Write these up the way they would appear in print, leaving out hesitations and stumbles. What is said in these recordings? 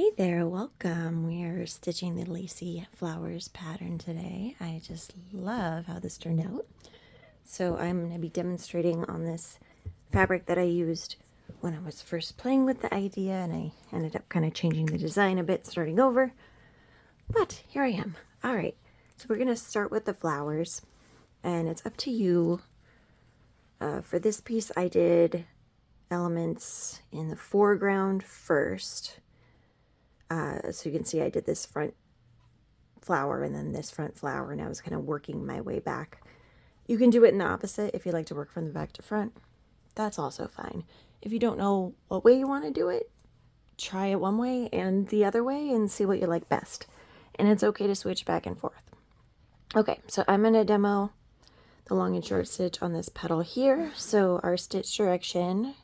Hey there, welcome. We are stitching the Lacy Flowers pattern today. I just love how this turned out. So I'm going to be demonstrating on this fabric that I used when I was first playing with the idea, and I ended up kind of changing the design a bit, starting over. But here I am. All right, so we're going to start with the flowers, and it's up to you. For this piece, I did elements in the foreground first. So you can see I did this front flower and then this front flower, and I was kind of working my way back. You can do it in the opposite if you like to work from the back to front. That's also fine. If you don't know what way you want to do it, try it one way and the other way and see what you like best. And it's okay to switch back and forth. Okay, so I'm going to demo the long and short stitch on this petal here. So our stitch direction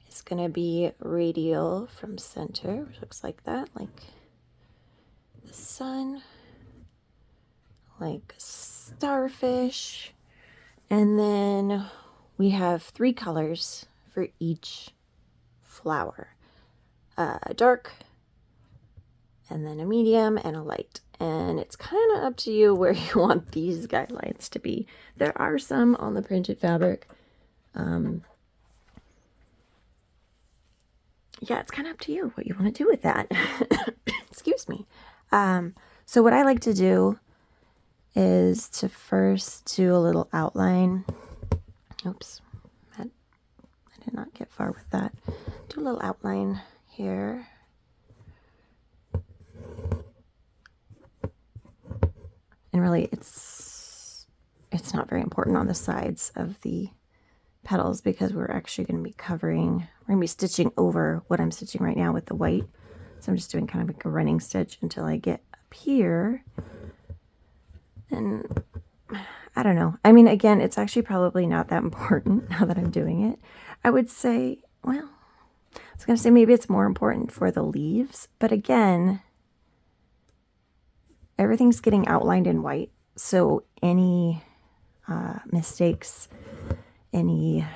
is going to be radial from center, which looks like that, like the sun, like starfish. And then we have 3 colors for each flower, a dark, and then a medium, and a light. And it's kind of up to you where you want these guidelines to be. There are some on the printed fabric. Yeah, it's kind of up to you what you want to do with that. Excuse me. So what I like to do is to first do a little outline. Oops, I did not get far with that. Do a little outline here. And really it's not very important on the sides of the petals because we're actually going to be stitching over what I'm stitching right now with the white. So I'm just doing kind of like a running stitch until I get up here. And I don't know. I mean, again, it's actually probably not that important now that I'm doing it. I would say, well, I was going to say maybe it's more important for the leaves, but again, everything's getting outlined in white. So any mistakes, any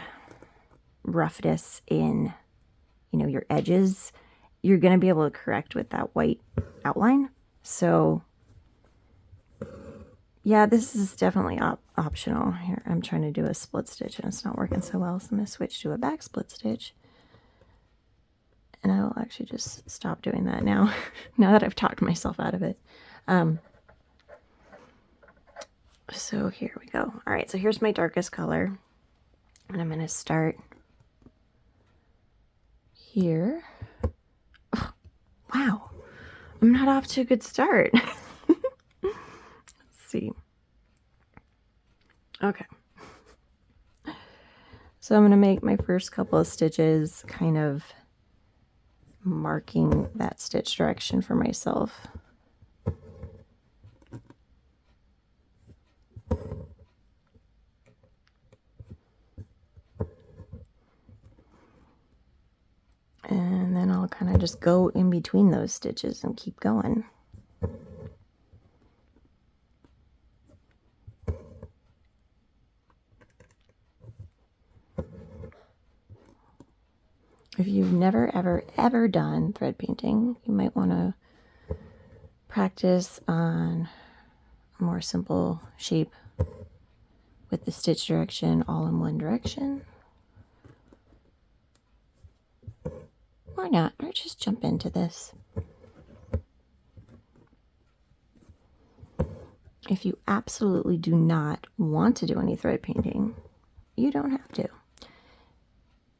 roughness in, your edges, you're going to be able to correct with that white outline. So yeah, this is definitely optional. Here, I'm trying to do a split stitch and it's not working so well, so I'm going to switch to a back split stitch. And I'll actually just stop doing that now, now that I've talked myself out of it. So here we go. All right, so here's my darkest color. And I'm going to start here. Oh, wow, I'm not off to a good start. Let's see. Okay. So I'm going to make my first couple of stitches kind of marking that stitch direction for myself. And then I'll kind of just go in between those stitches and keep going. If you've never, ever done thread painting, you might want to practice on a more simple shape with the stitch direction all in one direction. Or not, or just jump into this. If you absolutely do not want to do any thread painting, you don't have to.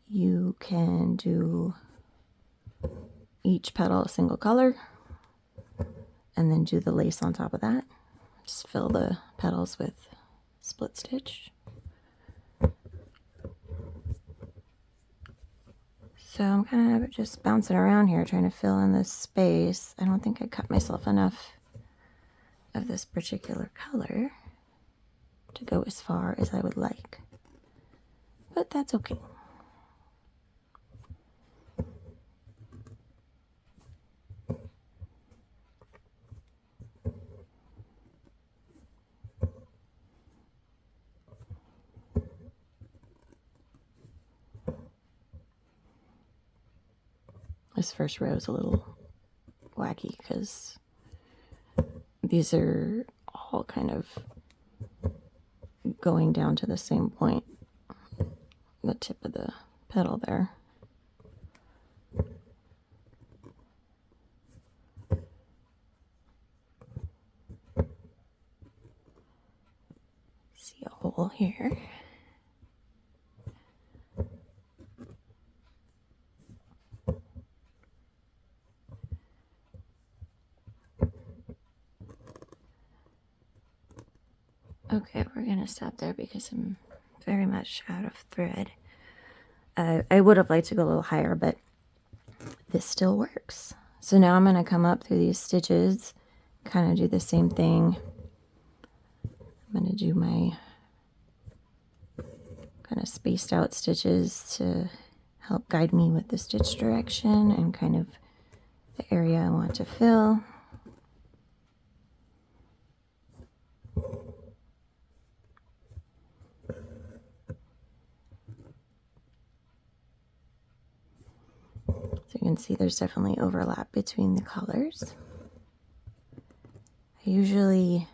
You can do each petal a single color and then do the lace on top of that. Just fill the petals with split stitch. So I'm kind of just bouncing around here trying to fill in this space. I don't think I cut myself enough of this particular color to go as far as I would like, but that's okay. This first row is a little wacky because these are all kind of going down to the same point, the tip of the petal there. See a hole here. Okay, we're going to stop there because I'm very much out of thread. I would have liked to go a little higher, but this still works. So now I'm going to come up through these stitches, kind of do the same thing. I'm going to do my kind of spaced out stitches to help guide me with the stitch direction and kind of the area I want to fill. So you can see there's definitely overlap between the colors. I usually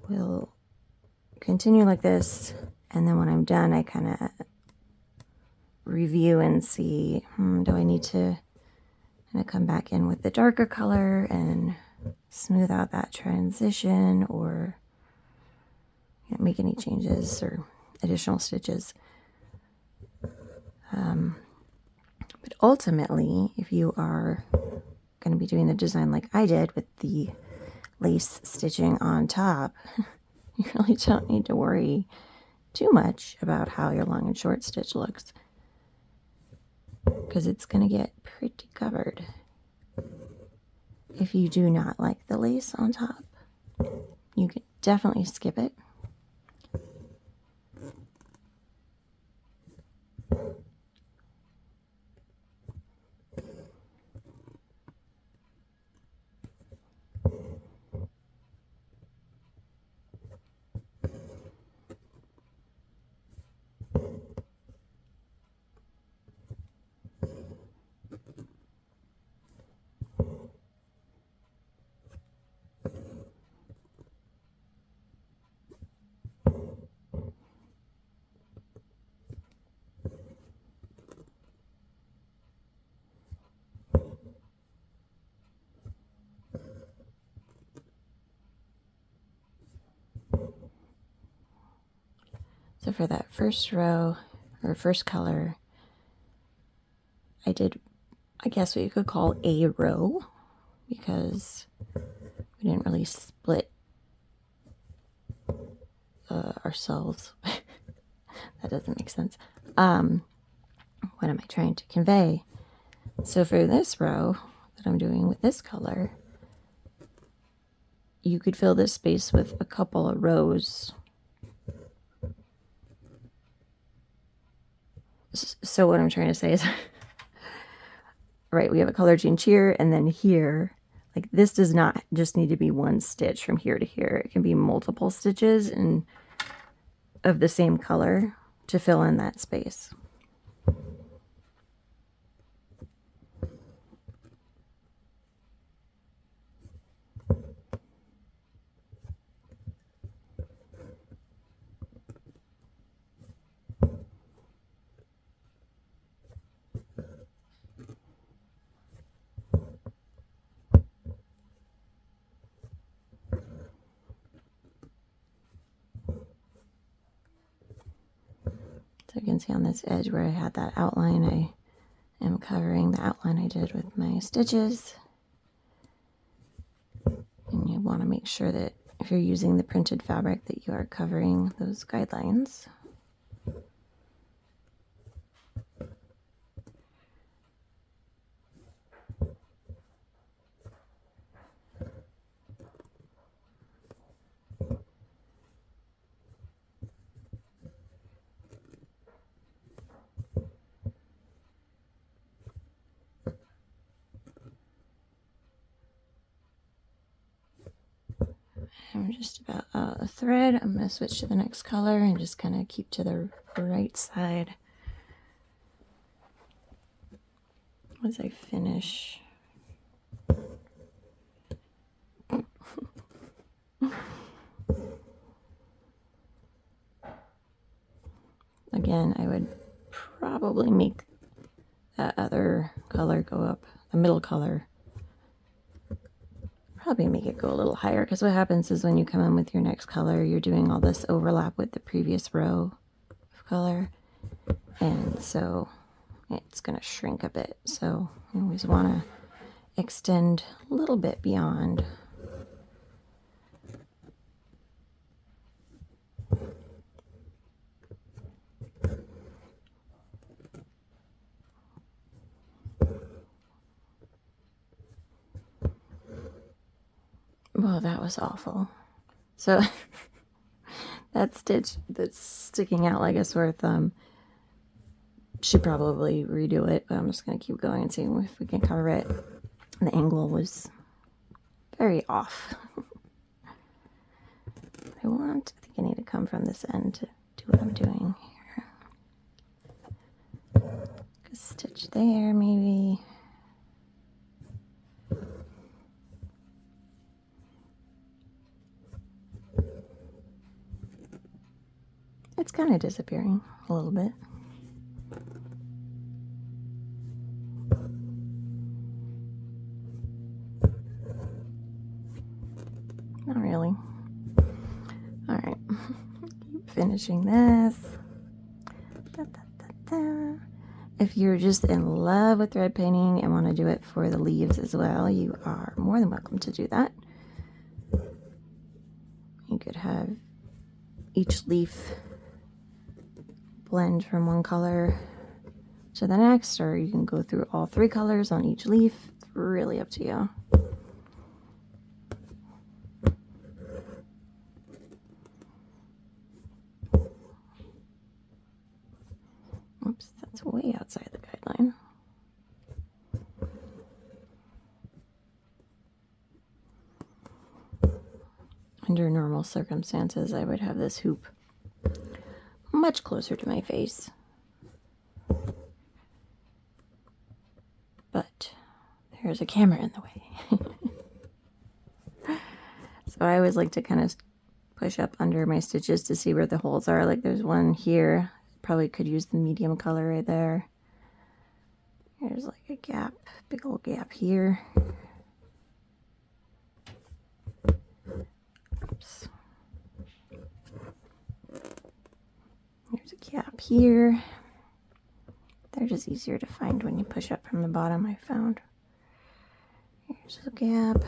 will continue like this, and then when I'm done I kind of review and see, do I need to kind of come back in with the darker color and smooth out that transition, or make any changes or additional stitches. But ultimately, if you are going to be doing the design like I did with the lace stitching on top, you really don't need to worry too much about how your long and short stitch looks, because it's going to get pretty covered. If you do not like the lace on top, you can definitely skip it. So for that first row, or first color, I did, I guess what you could call a row, because we didn't really split ourselves. That doesn't make sense. What am I trying to convey? So for this row that I'm doing with this color, you could fill this space with a couple of rows. So what I'm trying to say is, right, we have a color change here and then here. Like, this does not just need to be one stitch from here to here. It can be multiple stitches and of the same color to fill in that space. So you can see on this edge where I had that outline, I am covering the outline I did with my stitches. And you want to make sure that if you're using the printed fabric that you are covering those guidelines. I'm just about out of thread. I'm going to switch to the next color and just kind of keep to the right side as I finish probably make that other color go up, the middle color. Probably make it go a little higher, because what happens is when you come in with your next color, you're doing all this overlap with the previous row of color, and so it's going to shrink a bit. So you always want to extend a little bit beyond. Well, that was awful. So that stitch that's sticking out like a sore thumb, should probably redo it, but I'm just going to keep going and see if we can cover it. The angle was very off. I think I need to come from this end to do what I'm doing here. A stitch there, maybe. It's kind of disappearing a little bit. Not really. All right, keep finishing this. Da, da, da, da. If you're just in love with thread painting and want to do it for the leaves as well, you are more than welcome to do that. You could have each leaf blend from one color to the next, or you can go through all 3 colors on each leaf. It's really up to you. Oops, that's way outside the guideline. Under normal circumstances, I would have this hoop much closer to my face. But there's a camera in the way. So I always like to kind of push up under my stitches to see where the holes are. Like there's one here. Probably could use the medium color right there. There's like a gap, big old gap here. Oops. There's a gap here. They're just easier to find when you push up from the bottom, I found. Here's a gap.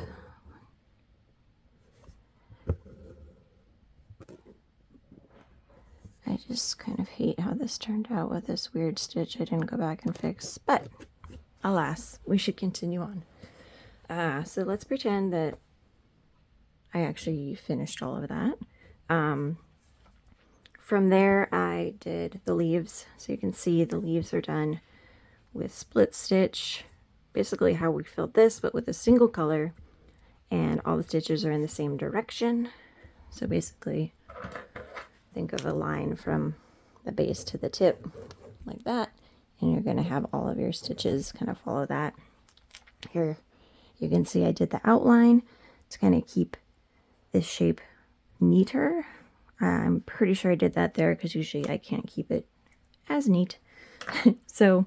I just kind of hate how this turned out with this weird stitch I didn't go back and fix, but alas, we should continue on. So let's pretend that I actually finished all of that. From there, I did the leaves. So you can see the leaves are done with split stitch, basically how we filled this, but with a single color, and all the stitches are in the same direction. So basically, think of a line from the base to the tip like that, and you're going to have all of your stitches kind of follow that. Here you can see I did the outline to kind of keep this shape neater. I'm pretty sure I did that there because usually I can't keep it as neat. So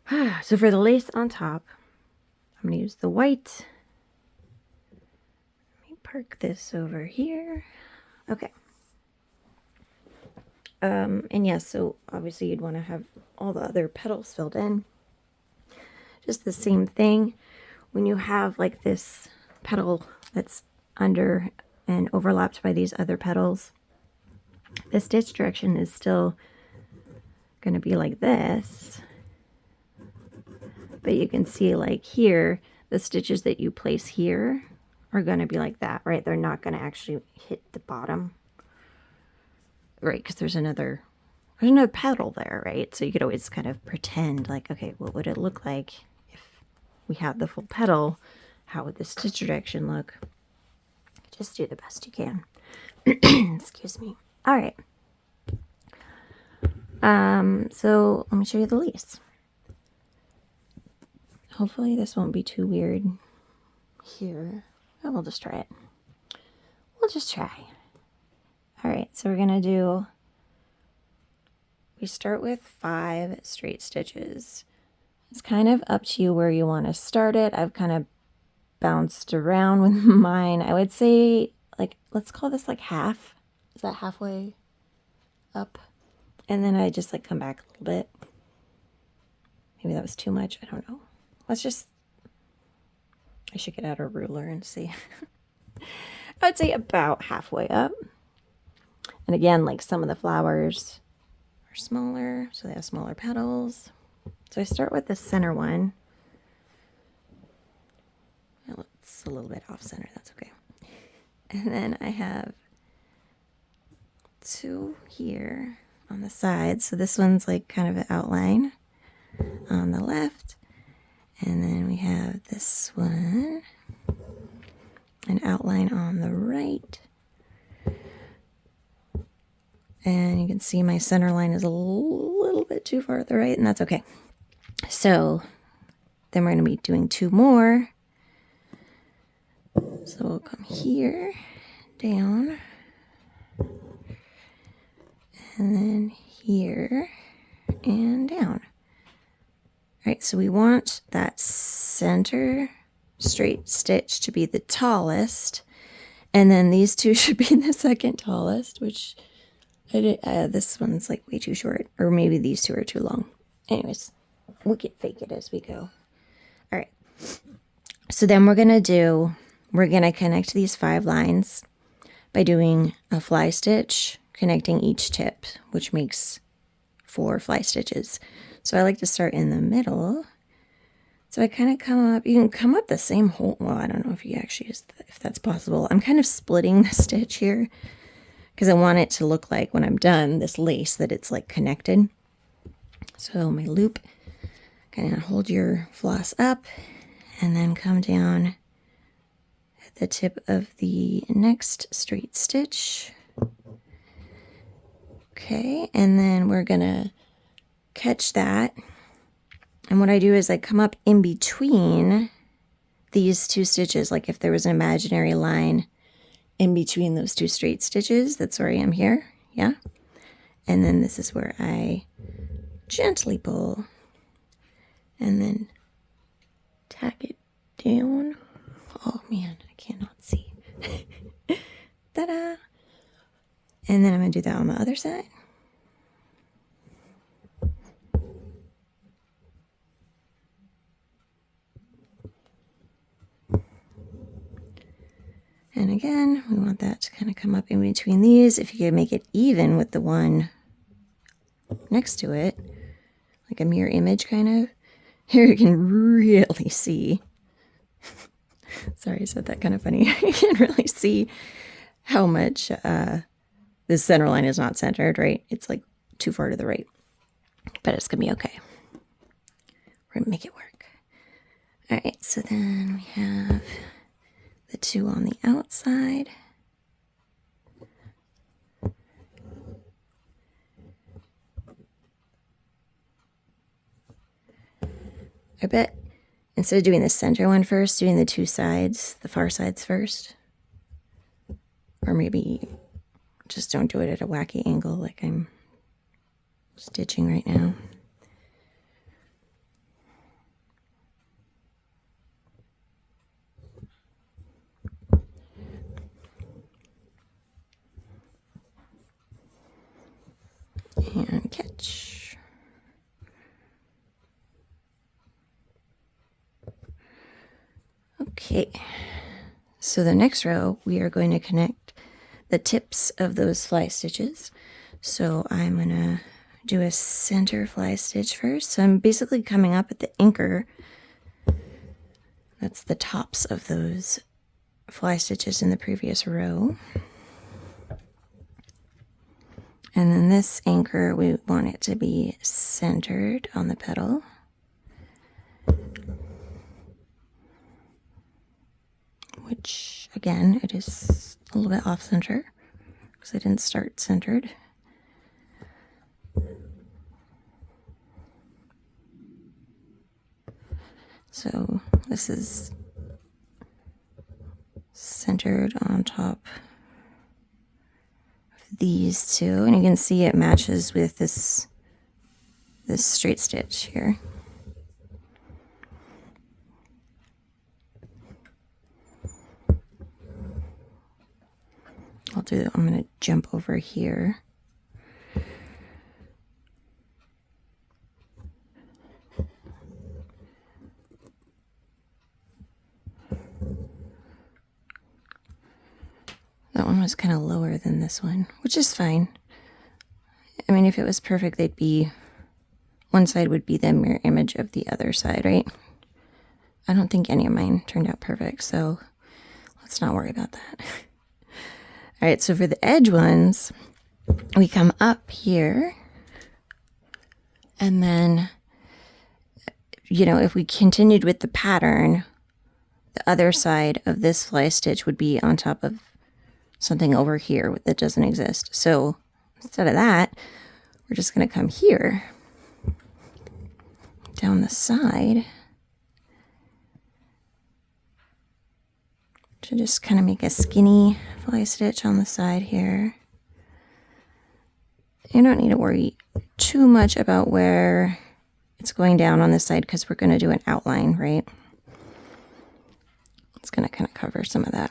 for the lace on top, I'm going to use the white. Let me park this over here. Okay. And yes, so obviously you'd want to have all the other petals filled in. Just the same thing. When you have like this petal that's under and overlapped by these other petals, the stitch direction is still going to be like this. But you can see like here, the stitches that you place here are going to be like that, right? They're not going to actually hit the bottom, right? Because there's another petal there, right? So you could always kind of pretend like, okay, what would it look like if we had the full petal? How would the stitch direction look? Just do the best you can. Excuse me. All right. So let me show you the lace. Hopefully this won't be too weird here. Oh, we'll just try it. We'll just try. All right, so we're gonna do, we start with 5 straight stitches. It's kind of up to you where you want to start it. I've kind of bounced around with mine. I would say, like, let's call this like half. Is that halfway up? And then I just like come back a little bit. Maybe that was too much. I don't know. Let's just, I should get out a ruler and see. I would say about halfway up. And again, like some of the flowers are smaller, so they have smaller petals. So I start with the center one. Well, it's a little bit off center, that's okay. And then I have 2 here on the side. So this one's like kind of an outline on the left. And then we have this one, an outline on the right. And you can see my center line is a little bit too far to the right, and that's okay. So then we're going to be doing 2 more. So we'll come here, down, and then here, and down. All right, so we want that center straight stitch to be the tallest, and then these 2 should be the second tallest, which this one's like way too short, or maybe these 2 are too long. Anyways, we can fake it as we go. All right, so then we're gonna connect these 5 lines by doing a fly stitch connecting each tip, which makes 4 fly stitches. So I like to start in the middle. So I kind of come up, you can come up the same whole, well, I don't know if you actually, if that's possible. I'm kind of splitting the stitch here because I want it to look like when I'm done, this lace, that it's like connected. So my loop, kind of hold your floss up and then come down at the tip of the next straight stitch. Okay, and then we're gonna catch that. And what I do is I come up in between these 2 stitches, like if there was an imaginary line in between those 2 straight stitches, that's where I am here, yeah? And then this is where I gently pull and then tack it down. Oh man, I cannot see. Ta-da! And then I'm gonna do that on the other side. And again, we want that to kind of come up in between these. If you could make it even with the one next to it, like a mirror image kind of, here you can really see. Sorry, I said that kind of funny. You can really see how much this center line is not centered, right? It's like too far to the right, but it's gonna be okay. We're gonna make it work. All right, so then we have the 2 on the outside. I bet instead of doing the center one first, doing the 2 sides, the far sides first. Or maybe just don't do it at a wacky angle like I'm stitching right now. And catch. Okay, so the next row we are going to connect the tips of those fly stitches. So I'm gonna do a center fly stitch first. So I'm basically coming up at the anchor. That's the tops of those fly stitches in the previous row. And then this anchor, we want it to be centered on the petal. Which, again, it is a little bit off center because I didn't start centered. So this is centered on top of these 2, and you can see it matches with this this straight stitch here. I'm going to jump over here. That one was kind of lower than this one, which is fine. I mean, if it was perfect, they'd be, one side would be the mirror image of the other side, right? I don't think any of mine turned out perfect, so let's not worry about that. All right, so for the edge ones, we come up here, and then, you know, if we continued with the pattern, the other side of this fly stitch would be on top of something over here that doesn't exist. So instead of that, we're just going to come here, down the side, to just kind of make a skinny fly stitch on the side here. You don't need to worry too much about where it's going down on this side because we're going to do an outline, right? It's going to kind of cover some of that.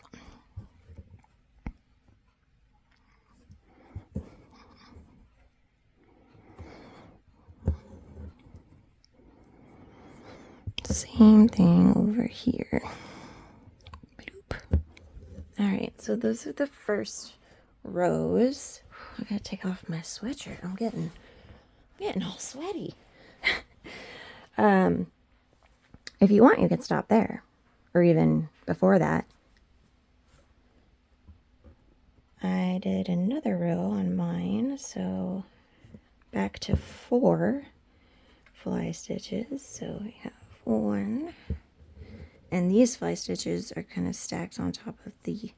Same thing over here. All right, so those are the first rows. I gotta take off my sweatshirt. I'm getting all sweaty. If you want, you can stop there, or even before that. I did another row on mine, so back to 4 fly stitches. So we have 1, and these fly stitches are kind of stacked on top of the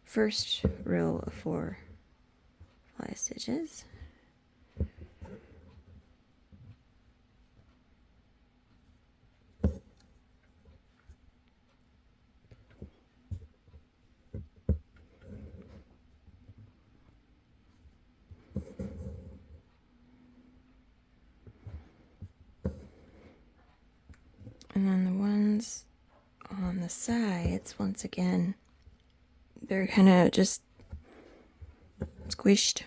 first row of 4 fly stitches. And then the ones on the sides, once again, they're kind of just squished.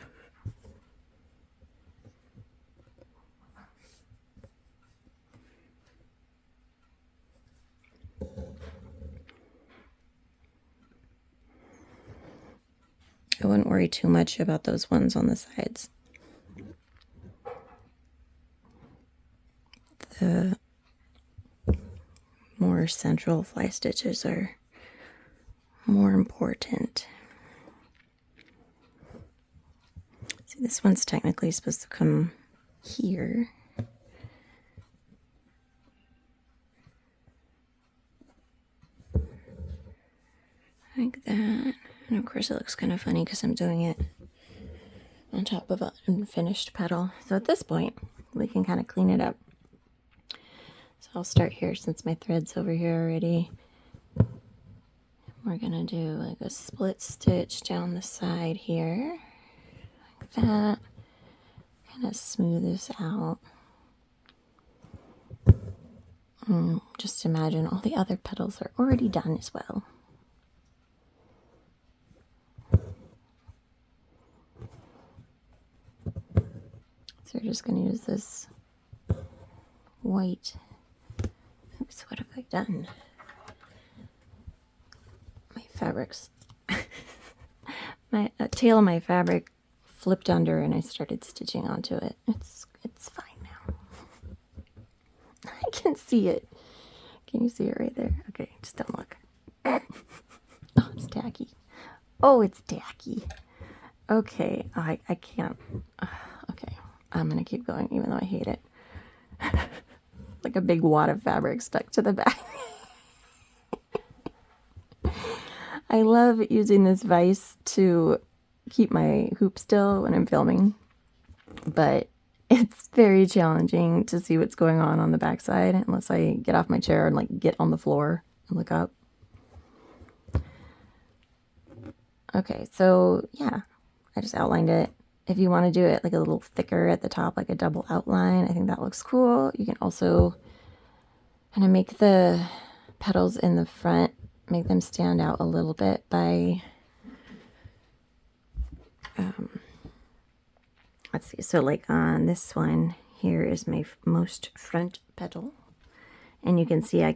I wouldn't worry too much about those ones on the sides. The more central fly stitches are more important. See, this one's technically supposed to come here. Like that. And of course it looks kind of funny because I'm doing it on top of an unfinished petal. So at this point, we can kind of clean it up. So I'll start here since my thread's over here already. We're gonna do like a split stitch down the side here, like that. Kind of smooth this out. Just imagine all the other petals are already done as well. So we're just gonna use this white. Oops, what have I done? My fabrics. My tail of my fabric flipped under and I started stitching onto it. It's fine now. I can see it. Can you see it right there? Okay, just don't look. Oh, it's tacky. Oh, it's tacky. Okay, I can't. Okay, I'm gonna keep going even though I hate it. Like a big wad of fabric stuck to the back. I love using this vise to keep my hoop still when I'm filming, but it's very challenging to see what's going on the backside unless I get off my chair and like get on the floor and look up. Okay, so yeah, I just outlined it. if you want to do it like a little thicker at the top, like a double outline, I think that looks cool. You can also kind of make the petals in the front, make them stand out a little bit by, let's see, so like on this one, here is my most front petal. And you can see I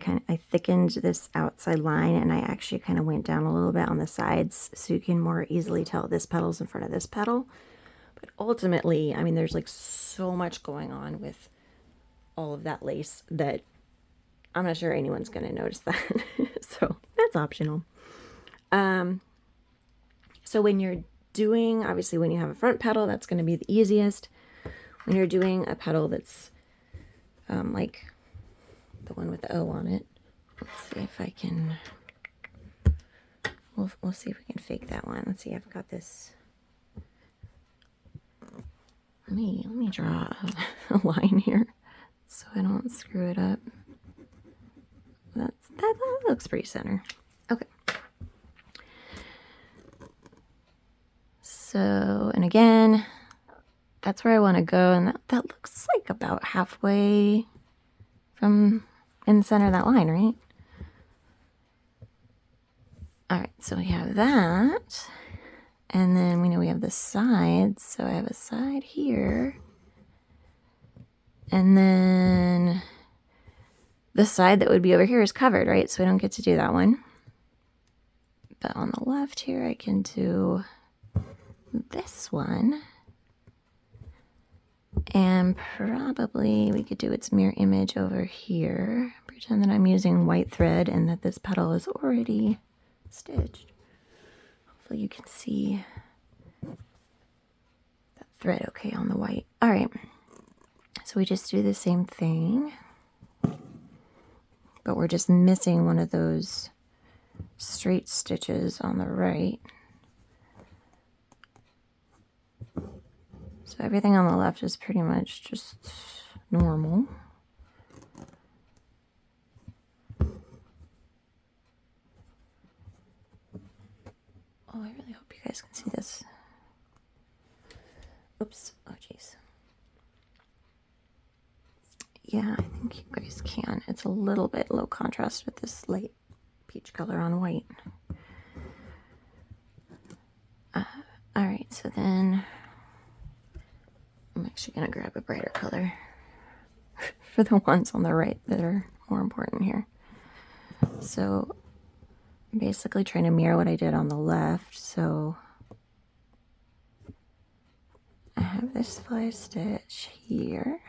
thickened this outside line, and I actually kind of went down a little bit on the sides so you can more easily tell this petal's in front of this petal. But ultimately, I mean, there's like so much going on with all of that lace that I'm not sure anyone's going to notice that. So that's optional. So when you're doing, obviously when you have a front petal, that's going to be the easiest. When you're doing a petal that's like the one with the O on it, let's see if I can, we'll see if we can fake that one. Let's see, I've got this, let me draw a line here so I don't screw it up. That looks pretty center. Okay. So, and again, that's where I want to go, and that looks like about halfway from in the center of that line, right? All right, so we have that, and then we know we have the sides, so I have a side here, and then the side that would be over here is covered, right? So I don't get to do that one. But on the left here, I can do this one. And probably we could do its mirror image over here. Pretend that I'm using white thread and that this petal is already stitched. Hopefully you can see that thread okay on the white. All right, so we just do the same thing, but we're just missing one of those straight stitches on the right. So everything on the left is pretty much just normal. Oh, I really hope you guys can see this. Oops, oh geez. Yeah, I think you guys can. It's a little bit low contrast with this light peach color on white. All right, so then I'm actually gonna grab a brighter color for the ones on the right that are more important here. So basically trying to mirror what I did on the left. So I have this fly stitch here.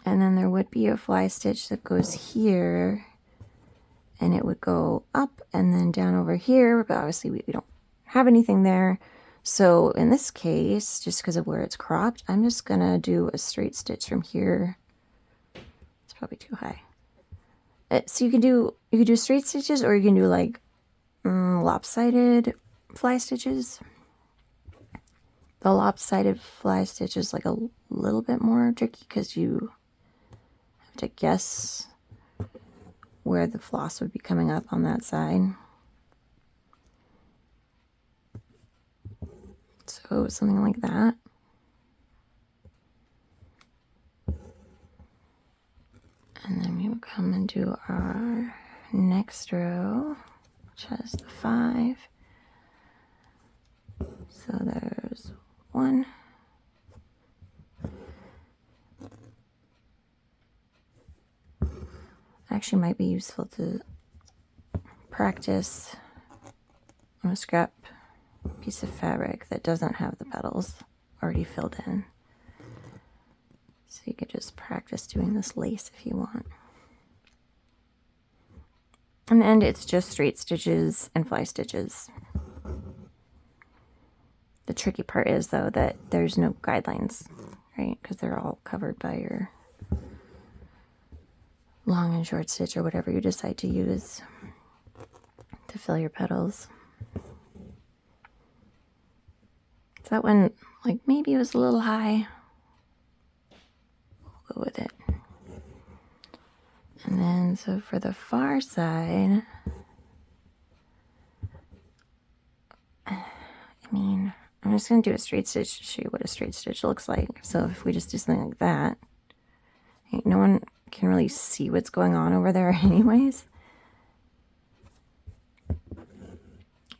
And then there would be a fly stitch that goes here, and it would go up and then down over here, but obviously we don't have anything there. So in this case, just because of where it's cropped, I'm just gonna do a straight stitch from here. It's probably too high. So you can do straight stitches, or you can do like lopsided fly stitches. The lopsided fly stitch is like a little bit more tricky because you have to guess where the floss would be coming up on that side. So something like that. And then we will come and do our next row, which has the 5. So there's 1. Actually might be useful to practice on a scrap piece of fabric that doesn't have the petals already filled in. So you could just practice doing this lace if you want. In the end, it's just straight stitches and fly stitches. The tricky part is, though, that there's no guidelines, right? Because they're all covered by your long and short stitch or whatever you decide to use to fill your petals. So that one, like, maybe it was a little high. We'll go with it. And then so for the far side, I mean, I'm just going to do a straight stitch to show you what a straight stitch looks like. So if we just do something like that, no one can really see what's going on over there anyways.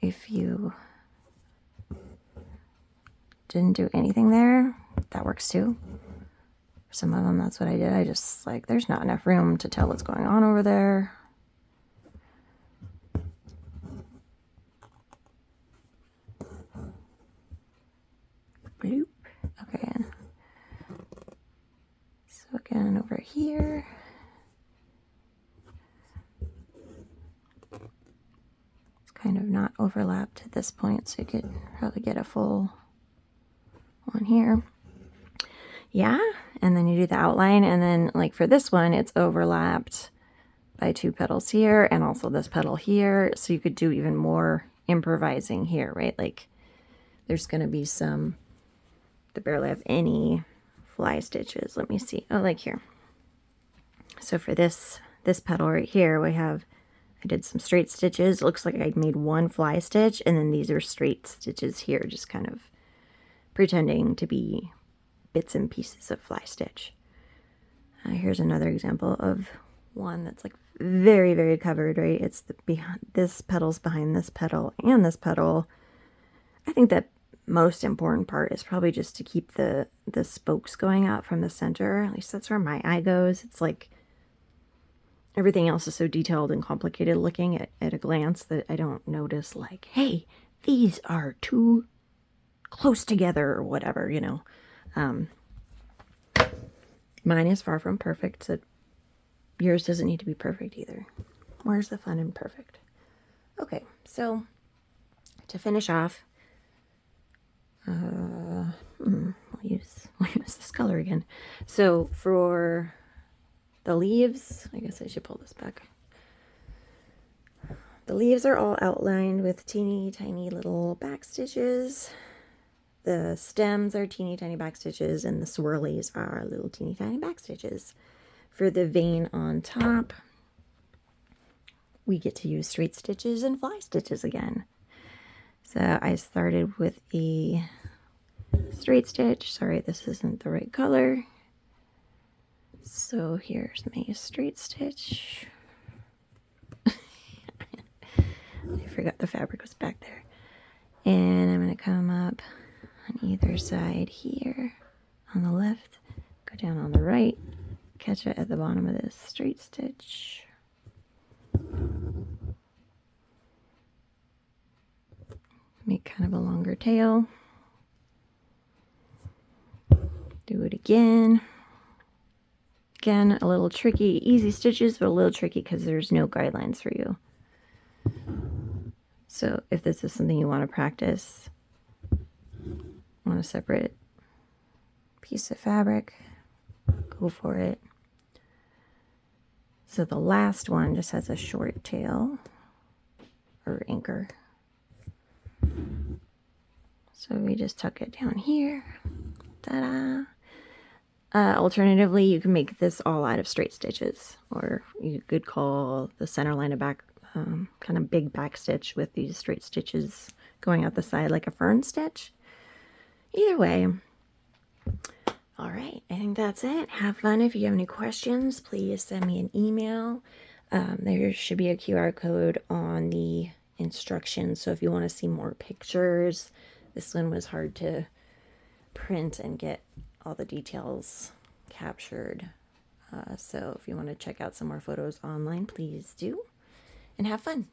If you didn't do anything there, that works too. For some of them, that's what I did. I just, like, there's not enough room to tell what's going on over there. Bloop. Okay. So again, over here. It's kind of not overlapped at this point, so you could probably get a full one here. Yeah, and then you do the outline, and then like for this one, it's overlapped by 2 petals here, and also this petal here, so you could do even more improvising here, right? Like there's going to be some that barely have any fly stitches. Let me see. Oh, like here. So for this petal right here, I did some straight stitches. It looks like I made 1 fly stitch, and then these are straight stitches here, just kind of pretending to be bits and pieces of fly stitch. Here's another example of one that's like very, very covered, right? It's this petal's behind this petal and this petal. I think that most important part is probably just to keep the spokes going out from the center. At least that's where my eye goes. It's like everything else is so detailed and complicated looking at a glance that I don't notice, like, hey, these are too close together or whatever, you know. Mine is far from perfect, so yours doesn't need to be perfect either. Where's the fun in perfect? Okay, so to finish off, we'll use this color again. So for the leaves, I guess I should pull this back. The leaves are all outlined with teeny tiny little back stitches. The stems are teeny tiny back stitches, and the swirlies are little teeny tiny back stitches. For the vein on top, we get to use straight stitches and fly stitches again. So I started with a straight stitch. Sorry, this isn't the right color. So here's my straight stitch. I forgot the fabric was back there. And I'm going to come up on either side here on the left, go down on the right, catch it at the bottom of this straight stitch. Make kind of a longer tail. Do it again. Again, a little tricky, easy stitches, but a little tricky because there's no guidelines for you. So if this is something you want to practice, want a separate piece of fabric, go for it. So the last one just has a short tail or anchor. So we just tuck it down here. Ta-da! Alternatively, you can make this all out of straight stitches, or you could call the center line a back, kind of big back stitch with these straight stitches going out the side like a fern stitch. Either way. All right, I think that's it. Have fun. If you have any questions, please send me an email. There should be a QR code on the instructions, so if you want to see more pictures, this one was hard to print and get all the details captured. So if you want to check out some more photos online, please do. And have fun.